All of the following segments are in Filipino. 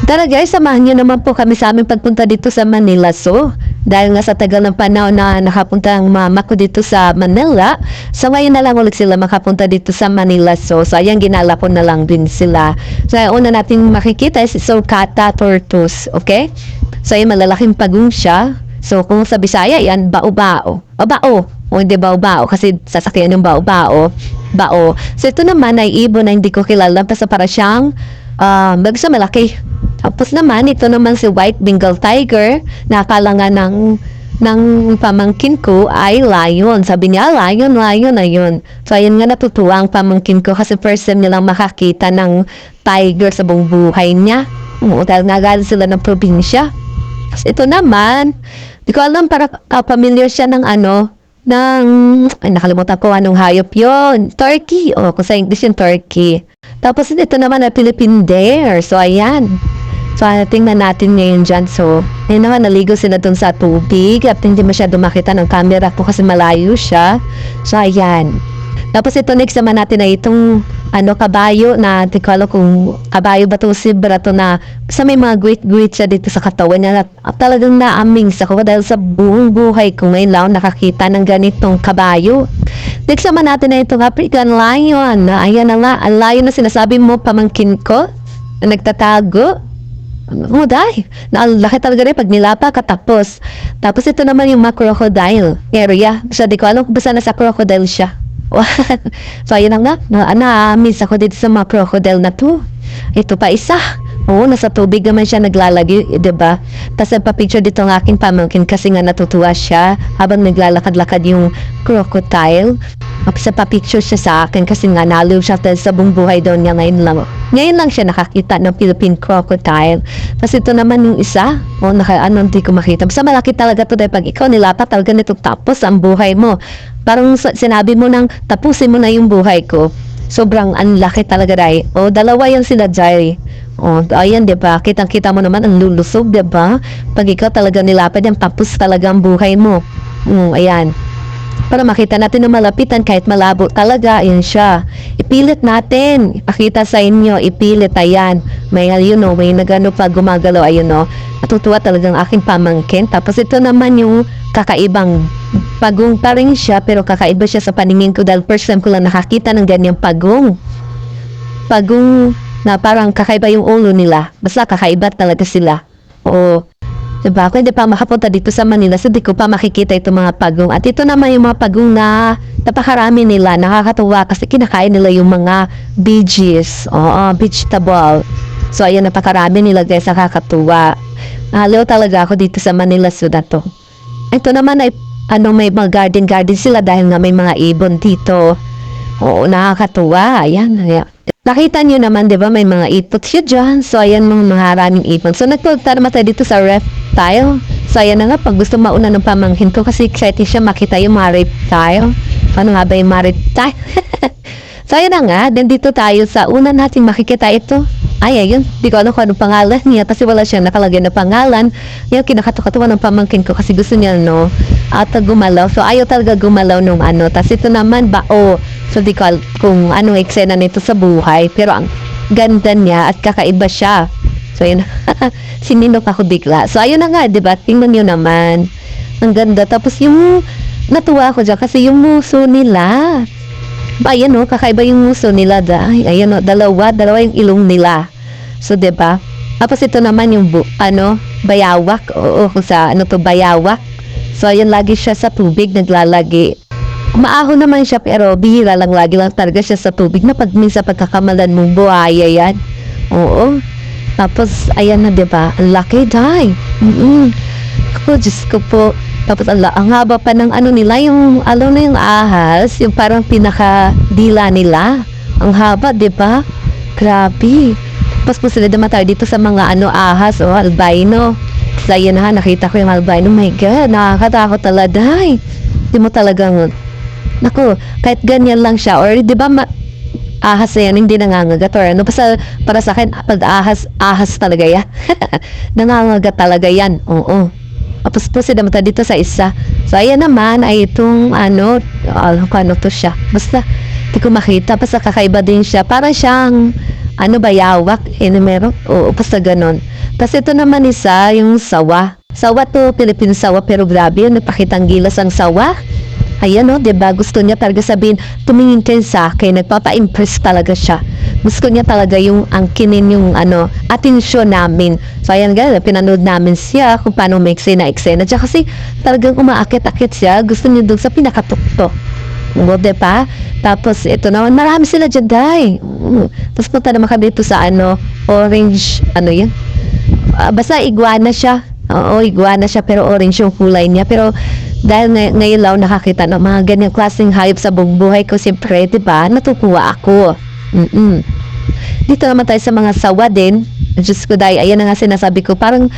Tara guys, samahan niyo naman po kami sa aming pagpunta dito sa Manila Zoo. Dahil nga sa tagal ng panahon na nakapunta ang mama ko dito sa Manila, so ngayon na lang ulit sila makapunta dito sa Manila Zoo. So ayan, ginala ko na lang din sila. So una nating makikita is sulcata tortoise, okay? So ayan, malalaking pagong siya. So kung sa Bisaya, yan bao-bao. O bao. O hindi bao-bao kasi sasakyan yung bao-bao. Bao. So ito naman ay ibon na hindi ko kilala. Basta para siyang bagsa malaki. Tapos naman, ito naman si White Bengal Tiger na akala nga ng pamangkin ko ay lion. Sabi niya, lion, lion na yun. So, ayun nga natutuwa ang pamangkin ko kasi first time nilang makakita ng tiger sa buong buhay niya. Dahil nagaling sila ng probinsya. Tapos ito naman, di ko alam, para familiar siya ng ay nakalimutan ko anong hayop yon. Turkey. O, kung sa English yung turkey. Tapos ito naman na Philippine Dare. So, ayan. So, tingnan natin ngayon dyan. So, ayun naman, naligo sila dun sa tubig. At hindi masyado makita ng camera ko kasi malayo siya. So, ayan. Tapos ito, next naman natin ay itong kabayo na, di ko alam kung kabayo ba ito, zebra to na sa may mga guwit-guwit siya dito sa katawan niya. At talagang na-amings ako dahil sa buong buhay ko ngayon lang nakakita ng ganitong kabayo. Next naman natin na itong African lion. Ayan na nga, ang lion na sinasabi mo, pamangkin ko, na nagtatago. Dahil. Laki talaga rin pag nilapa katapos. Tapos ito naman yung mga crocodile area. So, di ko alam kung basta nasa crocodile siya. So, ayun na nga. Na-miss ako dito sa mga crocodile na to. Ito pa isa. Oo, nasa tubig naman siya naglalagi, diba? Tapos nagpa-picture dito ng aking pamangkin kasi nga natutuwa siya habang naglalakad-lakad yung crocodile. Tapos nagpa-picture siya sa akin kasi nga naliw siya sa buong buhay daw niya ngayon lang. Ngayon lang siya nakakita ng Philippine crocodile. Tapos ito naman yung isa. Hindi ko makita. Basta malaki talaga to dahil pag ikaw nilapat talaga nito tapos ang buhay mo. Parang sinabi mo nang tapusin mo na yung buhay ko. Sobrang anlaki talaga dahil. Dalawa yan sila Jai. Ayan, diba? Kitang-kita mo naman ang lulusog, diba? Pag ikaw talaga nilapad yan, tapos talaga ang buhay mo. Ayan. Para makita natin na malapitan kahit malabo talaga, ayan siya. Ipilit natin. Ipakita sa inyo, ipilit, ayan. May may nagano pa gumagalaw, ayun o. Natutuwa talagang aking pamangkin. Tapos ito naman yung kakaibang pagong pa rin siya, pero kakaiba siya sa paningin ko dahil first time ko lang nakakita ng ganyang pagong. Pagong na parang kakaiba yung ulo nila. Basta kakaiba talaga sila. Diba? Ako hindi pa makapunta dito sa Manila, so di ko pa makikita itong mga pagong. At ito naman yung mga pagong na napakarami nila. Nakakatuwa kasi kinakain nila yung mga veggies. Vegetable. So, ayan, napakarami nila guys, nakakatuwa. Halo talaga ako dito sa Manila, so dato. Ito naman ay, may mga garden sila dahil nga may mga ibon dito. Nakakatuwa. Ayan. Nakita nyo naman, di ba, may mga ipot siya dyan. So, ayan, mga maraming ipon. So, nagpunta naman tayo dito sa reptile. So, ayan na nga, pag gusto mauna ng pamangkin ko kasi excited siya makita yung mga reptile. Paano nga ba yung mga reptile? So, ayan na nga, then dito tayo sa una natin makikita ito. Ay, ayun, di ko alam kung anong pangalan niya kasi wala siyang nakalagay na pangalan. Yung kinakatuwa ng pamangkin ko kasi gusto niya, gumalaw. So, ayaw talaga gumalaw nung tas ito naman, bao. So, di ko alam kung anong eksena nito sa buhay. Pero ang ganda niya at kakaiba siya. So, ayun. Sininok ako bigla. So, ayun na nga, diba? Tingnan nyo naman. Ang ganda. Tapos yung natuwa ako dyan kasi yung muso nila. Ayan kakaiba yung muso nila. Ayan dalawa yung ilong nila. So, diba? Tapos ito naman yung bayawak. Kung sa bayawak. So, ayan, lagi siya sa tubig, naglalagi. Maahon naman siya, pero bihira lang, lagi lang talaga siya sa tubig na pag minsan pagkakamalan mong buhaya yan. Oo. Tapos, ayan na, diba? Ang laki, day. Ako, Diyos ko po. Tapos, ang haba pa ng nila, yung ahas, yung parang pinaka-dila nila. Ang haba, diba? Grabe. Tapos po sila naman tayo dito sa mga ahas, albino. So, ayan na, nakita ko yung albino. Oh my God, nakakatakot talaga. Di mo talagang, kahit ganyan lang siya, or di ba ahas na yan, hindi nangangagat, or basta para sa akin, pag ahas talaga yan. Nangangagat talaga yan, oo. Tapos po sila naman dito sa isa. So, ayan naman, ay itong, to siya. Basta, di ko makita, basta kakaiba din siya. Para siyang, ano ba, yawak, meron, o basta ganon. Tapos ito naman isa, yung sawa. Sawa to, Philippine sawa, pero grabe yun, nagpakitang gilas ang sawa. Ayan o, diba? Gusto niya talaga sabihin, tumingin kayo sa akin, nagpapa-impress talaga siya. Gusto niya talaga yung angkinin yung atensyon namin. So ayan guys, pinanood namin siya kung paano may eksena. Diyan kasi talagang umaakit-akit siya, gusto niya doon sa pinakatuktok. O, diba? Tapos ito naman, marami sila dyan, day. Tapos punta naman kami dito sa orange, yun? Basta iguana siya. Oo, iguana siya pero orange yung kulay niya. Pero dahil ngayon lang nakakita ng mga ganyang klaseng hayop sa buong buhay ko, siyempre, diba, natutuwa ako. Dito naman tayo sa mga sawa din. Diyos ko, dahil ayan na nga sinasabi ko, parang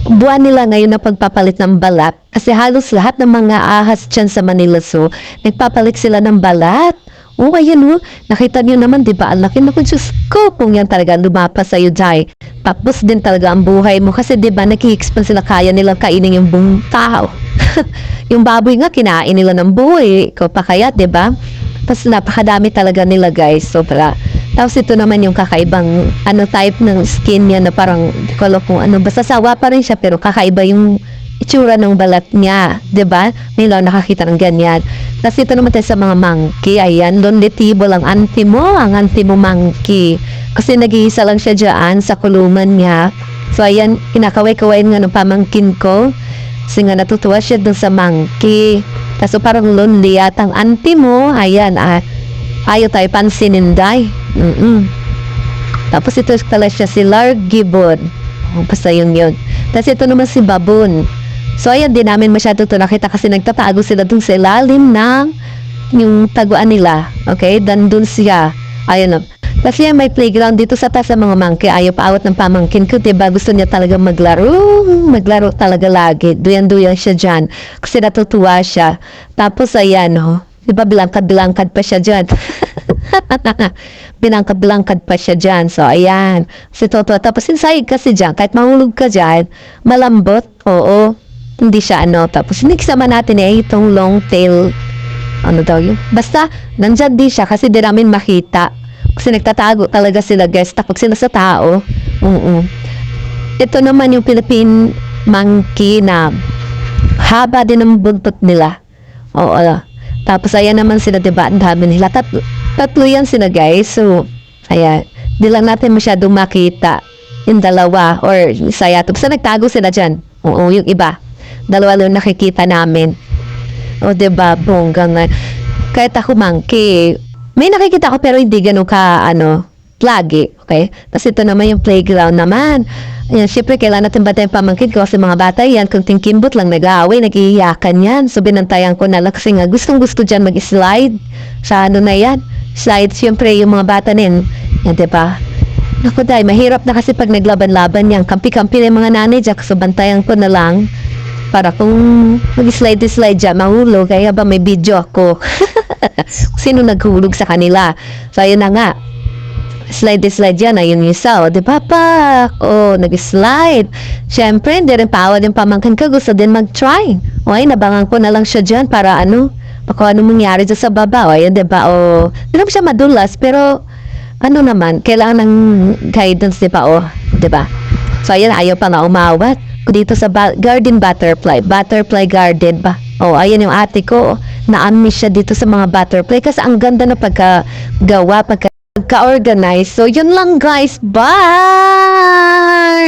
buwan nila ngayon na pagpapalit ng balat. Kasi halos lahat ng mga ahas dyan sa Manila Zoo, nagpapalit sila ng balat. Oh, ayan o. Nakita niyo naman, di ba? Ang laki na ko, Diyos ko, kung yan talaga lumapas sa'yo, Jai. Tapos din talaga ang buhay mo. Kasi di ba, nag-i-expand sila, kaya nilang kainin yung buong tao. Yung baboy nga, kinain nila ng buhay. Ikaw pa kaya, di ba? Tapos napakadami talaga nila, guys. Sobra. Tapos ito naman yung kakaibang, type ng skin niya na parang, di ko alam kung basta sawa pa rin siya, pero kakaiba yung itsura ng balat niya, 'di ba? May lang nakakita ng ganyan. Tapos ito naman tayo sa mga monkey. Ayan, Lonletibo ang auntie mo monkey. Kasi nag-iisa lang siya diyan sa kulungan niya. So ayan, kinakaway-kaway nga ng pamangkin ko. Kasi nga natutuwa siya dun sa monkey. Tapos parang lonely at ang auntie mo, ayan, ayaw tayo pansinin, day. Tapos ito pala siya si Lark Gibbon. Basta yun. Tapos ito naman si Baboon. So ayan, di namin masyado ito nakita kasi nagtatago sila dun sa ilalim ng yung taguan nila. Okay? Dun siya. Ayun na. Kasi may playground dito sa taas ng mga monkey. Ayaw paawat ng pamangkin ko. Diba? Gusto niya talaga maglaro talaga lagi. Duyan-duyan siya dyan. Kasi natutuwa siya. Tapos ayan, diba bilangkad-bilangkad pa siya dyan. Bilangkad-bilangkad pa siya dyan. So ayan. Si Toto. Tapos inside kasi dyan. Kahit mahulog ka dyan, malambot. Oo. Hindi siya tapos inikisama natin itong long tail, daw yun. Basta, nandyan din siya kasi di namin makita. Kasi nagtatago talaga sila, guys. Takot sila sa tao. Ito naman yung Philippine monkey na haba din ang buntot nila. Oo. Tapos ayan naman sila, diba? Ang dami nila. Tatlo yan sila, guys. So, ayan. Di lang natin masyadong makita yung dalawa or isa yata. Basta nagtago sila dyan. Oo, yung iba. Dalawa lang nakikita namin. O, diba? Bongga nga. Kahit ako monkey, may nakikita ko pero hindi ganun ka, lagi. Okay? Tapos ito naman yung playground naman. Ayan, syempre, kailangan natin batayin pamangkin ko kasi mga bata yan, kung tingkimbot lang, nag-aaway, nag-iiyakan yan. So, binantayan ko na lang kasi nga, gustong-gusto dyan mag-slide. Sa na yan. Slide, syempre, yung mga bata nin. Yan, diba? Naku, dahil, mahirap na kasi pag naglaban-laban yan. Kampi-kampi na yung mga nanay dyan. So, bantayan ko na lang. Para kung mag-slide dyan, mahulog. Kaya ba may video ako? Sino naghulog sa kanila? So, ayun na nga. Slide yan. Ayun yung isa. O, di ba pa? O, nag-slide. Siyempre, hindi rin paawad yung pamangkin ko. Gusto din mag-try. O, ay, nabangan ko na lang siya dyan para kung ano mangyari dyan sa baba. O, ayun, di ba? O, di naman siya madulas. Pero, naman, kailangan ng guidance, di ba? O, di ba? So, ayun, ayaw pa na umawat. Dito sa garden butterfly garden ba? Oh, ayan yung ate ko. Na-amaze siya dito sa mga butterfly kasi ang ganda na pagka-organize. So, yun lang guys. Bye!